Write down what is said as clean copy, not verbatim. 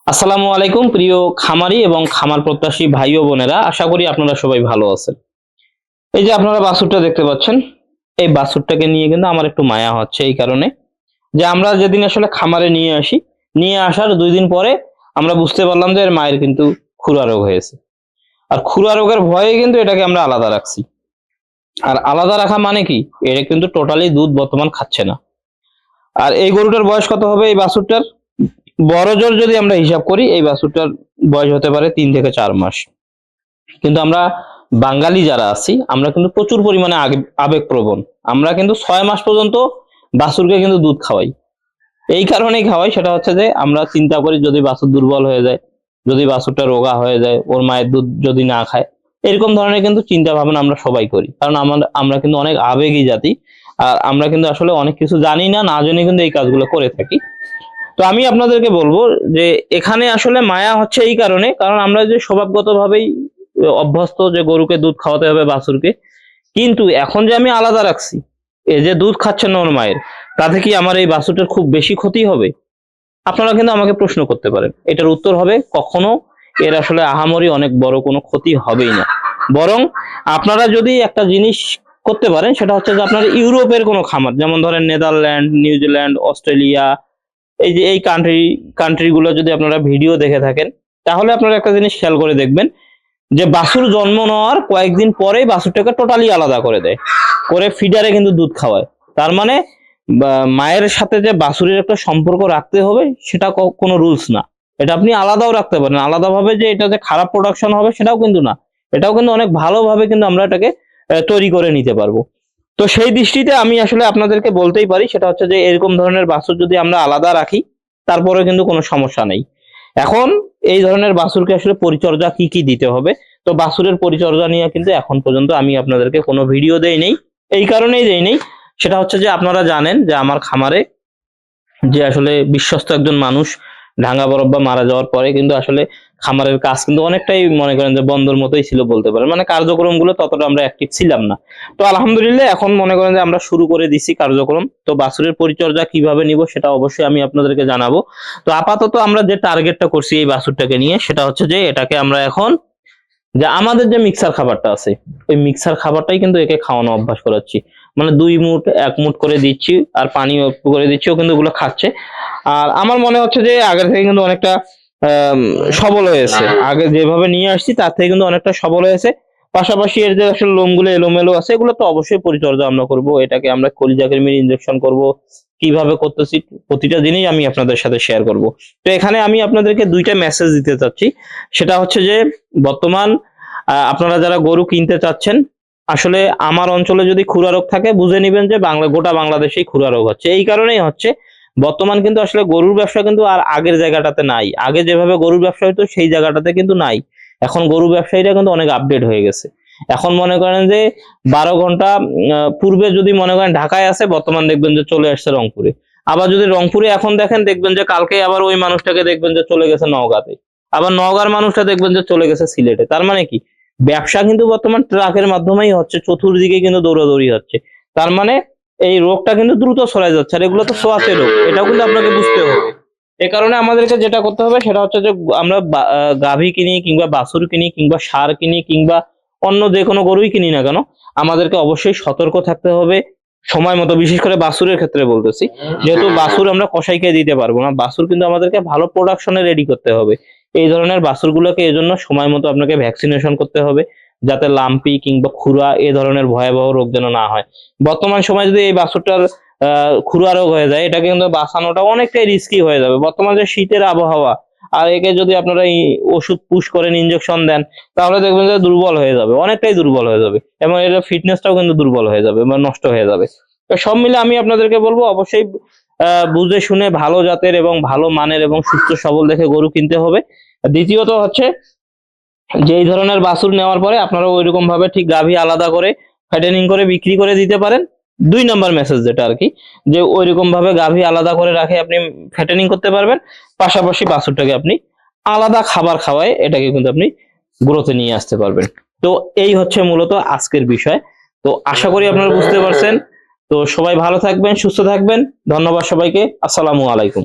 আসসালামু আলাইকুম প্রিয় খামারি এবং খামার প্রত্যাশী ভাই ও বোনেরা, আশা করি আপনারা সবাই ভালো আছেন। এই যে আপনারা বাছুরটা দেখতে পাচ্ছেন, এই বাছুরটাকে নিয়ে কিন্তু আমার একটু মায়া হচ্ছে এই কারণে যে আমরা যেদিন আসলে খামারে নিয়ে আসি, নিয়ে আসার 2 দিন পরে আমরা বুঝতে পারলাম যে এর মায়ের কিন্তু খুরা রোগ হয়েছে। আর খুরা রোগের ভয়ে কিন্তু এটাকে আমরা আলাদা রাখছি। আর আলাদা রাখা মানে কি? এটা কিন্তু টোটালি দুধ বর্তমান খাচ্ছে না। আর এই গরুটার বয়স কত হবে এই বাছুরটার? বড় জোর যদি আমরা হিসাব করি এই বাছুরটার বয়স হতে পারে 3 থেকে 4 মাস। কিন্তু আমরা বাঙালি যারা আছি আমরা কিন্তু প্রচুর পরিমাণে আবেগপ্রবণ। আমরা কিন্তু 6 মাস পর্যন্ত বাছুরকে কিন্তু দুধ খাওয়াই। এই কারণেই খাওয়াই, সেটা হচ্ছে যে আমরা চিন্তা করি যদি বাছুর দুর্বল হয়ে যায়, যদি বাছুরটা রোগা হয়ে যায়, ওর মায়ের দুধ যদি না খায়, এরকম ধরনের কিন্তু চিন্তা ভাবনা আমরা সবাই করি। কারণ আমরা কিন্তু অনেক আবেগী জাতি। আর আমরা কিন্তু আসলে অনেক কিছু জানি না, না জেনে কিন্তু এই কাজগুলো করে থাকি। তো আমি আপনাদেরকে বলবো যে এখানে আসলে মায়া হচ্ছে এই কারণে, কারণ আমরা যে স্বভাবগতভাবেই অভ্যস্ত যে গরুকে দুধ খাওয়াতে হবে বাছুরকে, কিন্তু এখন যে আমি আলাদা রাখছি, এই যে দুধ খাচ্ছে না ওর মায়ের, তাতে কি আমার এই বাছুরটার খুব বেশি ক্ষতি হবে? আপনারা কিন্তু আমাকে প্রশ্ন করতে পারেন। এটার উত্তর হবে কখনো এর আসলে আহামরি অনেক বড় কোনো ক্ষতি হবেই না। বরং আপনারা যদি একটা জিনিস করতে পারেন, সেটা হচ্ছে যে আপনার ইউরোপের কোনো খামার, যেমন ধরেন নেদারল্যান্ড, নিউজিল্যান্ড, অস্ট্রেলিয়া, এই যে এই কান্ট্রিগুলো যদি আপনারা ভিডিও দেখে থাকেন, তাহলে আপনারা একটা জিনিস খেয়াল করে দেখবেন যে বাছুর জন্ম নেওয়ার কয়েকদিন পরেই বাছুরটাকে টোটালি আলাদা করে দেয়, করে ফিডারে কিন্তু দুধ খাওয়ায়। তার মানে মায়ের সাথে যে বাছুরের একটা সম্পর্ক রাখতে হবে সেটা কোনো রুলস না। এটা আপনি আলাদাও রাখতে পারেন, আলাদাভাবে যে এটা যে খারাপ প্রোডাকশন হবে সেটাও কিন্তু না। এটাও কিন্তু অনেক ভালোভাবে কিন্তু আমরা এটাকে তৈরি করে নিতে পারবো। তো সেই দৃষ্টিতে আমি আসলে আপনাদেরকে বলতেই পারি, সেটা হচ্ছে যে এরকম ধরনের বাছুর যদি আমরা আলাদা রাখি, তারপরে কিন্তু কোনো সমস্যা নেই। এখন এই ধরনের বাছুরকে আসলে পরিচর্যা কি কি দিতে হবে, তো বাছুরের পরিচর্যা নিয়ে কিন্তু এখন পর্যন্ত আমি আপনাদেরকে কোনো ভিডিও দেই নেই। এই কারণেই দেই নেই, সেটা হচ্ছে যে আপনারা জানেন যে আমার খামারে যে আসলে বিশ্বস্ত একজন মানুষ ঢাঙ্গা বরব্বা মারা যাওয়ার পরে কিন্তু আসলে খামারের কাজ কিন্তু অনেকটাই মনে করেন যে বন্ধর মতোই ছিল বলতে পারেন, মানে কার্যক্রম গুলো ততটা আমরা অ্যাক্টিভ ছিলাম না। তো আলহামদুলিল্লাহ এখন মনে করেন যে আমরা শুরু করে দিছি কার্যক্রম। তো বাছুরের পরিচর্যা কিভাবে নিব সেটা অবশ্যই আমি আপনাদেরকে জানাবো। তো আপাতত আমরা যে টার্গেটটা করছি এই বাছুরটাকে নিয়ে, সেটা হচ্ছে যে এটাকে আমরা এখন যে আমাদের যে মিক্সার খাবারটা আছে, ওই মিক্সার খাবারটাই কিন্তু একে খাওয়ানো অভ্যাস করাচ্ছি। মানে 2 মুঠ 1 মুঠ করে দিচ্ছি, আর পানি একটু করে দিচ্ছি, ও কিন্তু ওগুলো খাচ্ছে। আর আমার মনে হচ্ছে যে আগের থেকে কিন্তু অনেকটা সবল হয়েছে। আগে যেভাবে নিয়ে আসছি তার থেকে কিন্তু অনেকটা সবল হয়েছে। পাশাপাশি এর যে আসলে লোমগুলো এলোমেলো আছে, এগুলো তো অবশ্যই পরিচর্যা আমরা করব। এটাকে আমরা কলিজা কৃমির ইনজেকশন করব, কিভাবে করতেছি প্রতিটা জিনিস আমি আপনাদের সাথে শেয়ার করব। তো এখানে আমি আপনাদেরকে 2টা মেসেজ দিতে চাচ্ছি। সেটা হচ্ছে যে বর্তমান আপনারা যারা গরু কিনতে চাচ্ছেন, আসলে আমার অঞ্চলে যদি খুরা রোগ থাকে বুঝে নিবেন যে গোটা বাংলাদেশেই খুরা রোগ হচ্ছে। এই কারণেই হচ্ছে বর্তমান কিন্তু আসলে গরুর ব্যবসা কিন্তু আর আগের জায়গাটাতে নাই। আগে যেভাবে গরুর ব্যবসা হতো সেই জায়গাটাতে কিন্তু নাই। এখন গরু ব্যবসায়ীরা কিন্তু অনেক আপডেট হয়ে গেছে। এখন মনে করেন যে 12 ঘন্টা পূর্বে যদি মনে করেন ঢাকায় আছে, বর্তমান দেখবেন যে চলে আসছে রংপুরে। আবার যদি রংপুরে এখন দেখেন, দেখবেন যে কালকে আবার ওই মানুষটাকে দেখবেন যে চলে গেছে নওগাঁতে। আবার নওগাঁর মানুষটা দেখবেন যে চলে গেছে সিলেটে। তার মানে কি, ব্যবসা কিন্তু বর্তমান ট্রাকের মাধ্যমেই হচ্ছে, চতুর্দিকে কিন্তু দৌড়াদৌড়ি হচ্ছে। তার মানে এই রোগটা কিন্তু দ্রুত ছড়ায় যাচ্ছে। আর এগুলো তো ছোঁয়াচে রোগ, এটাও কিন্তু আপনাকে বুঝতে হবে। এ কারণে আমাদেরকে যেটা করতে হবে সেটা হচ্ছে যে আমরা গাভী কিনি কিংবা বাছুর কিনি কিংবা ষাঁড় কিনি কিংবা অন্য যে কোনো গরুই কিনি না কেন, আমাদেরকে অবশ্যই সতর্ক থাকতে হবে সময় মতো। বিশেষ করে বাছুরের ক্ষেত্রে বলতেছি, যেহেতু বাছুর আমরা কসাইকে দিতে পারবো না, বাছুর কিন্তু আমাদেরকে ভালো প্রোডাকশনে রেডি করতে হবে। এই ধরনের বাছুরগুলোকে এজন্য সময় মতো আপনাকে ভ্যাকসিনেশন করতে হবে, যাতে লাম্পি কিংবা খুরা এ ধরনের ভয়াবহ রোগ যেন না হয়। বর্তমান সময় যদি এই বাছুরটার খুরা রোগ হয়ে যায়, এটা কিন্তু বাঁচানোটা অনেকটাই রিস্কি হয়ে যাবে। বর্তমান যে শীতের আবহাওয়া, আর একে যদি আপনারা এই ওষুধ পুশ করেন, ইনজেকশন দেন, তাহলে দেখবেন যে দুর্বল হয়ে যাবে, অনেকটাই দুর্বল হয়ে যাবে, এবং এর ফিটনেসটাও কিন্তু দুর্বল হয়ে যাবে বা নষ্ট হয়ে যাবে। তো সব মিলে আমি আপনাদেরকে বলবো অবশ্যই বুঝে শুনে ভালো জাতের এবং ভালো মানের এবং সুস্থ সবল দেখে গরু কিনতে হবে। দ্বিতীয়ত হচ্ছে যে এই ধরনের বাছুর নেওয়ার পরে আপনারা ওইরকম ভাবে ঠিক গাভী আলাদা করে ফ্যাটেনিং করে বিক্রি করে দিতে পারেন। 2 নাম্বার মেসেজ যেটা আর কি, যে ওইরকম ভাবে গাভী আলাদা করে রাখে আপনি ফ্যাটেনিং করতে পারবেন। পাশাপাশি বাছুরটাকে আপনি আলাদা খাবার খাওয়ায় এটাকে কিন্তু আপনি গ্রোথে নিয়ে আসতে পারবেন। তো এই হচ্ছে মূলত আজকের বিষয়। তো আশা করি আপনারা বুঝতে পারছেন। তো সবাই ভালো থাকবেন, সুস্থ থাকবেন। ধন্যবাদ সবাইকে। আসসালামু আলাইকুম।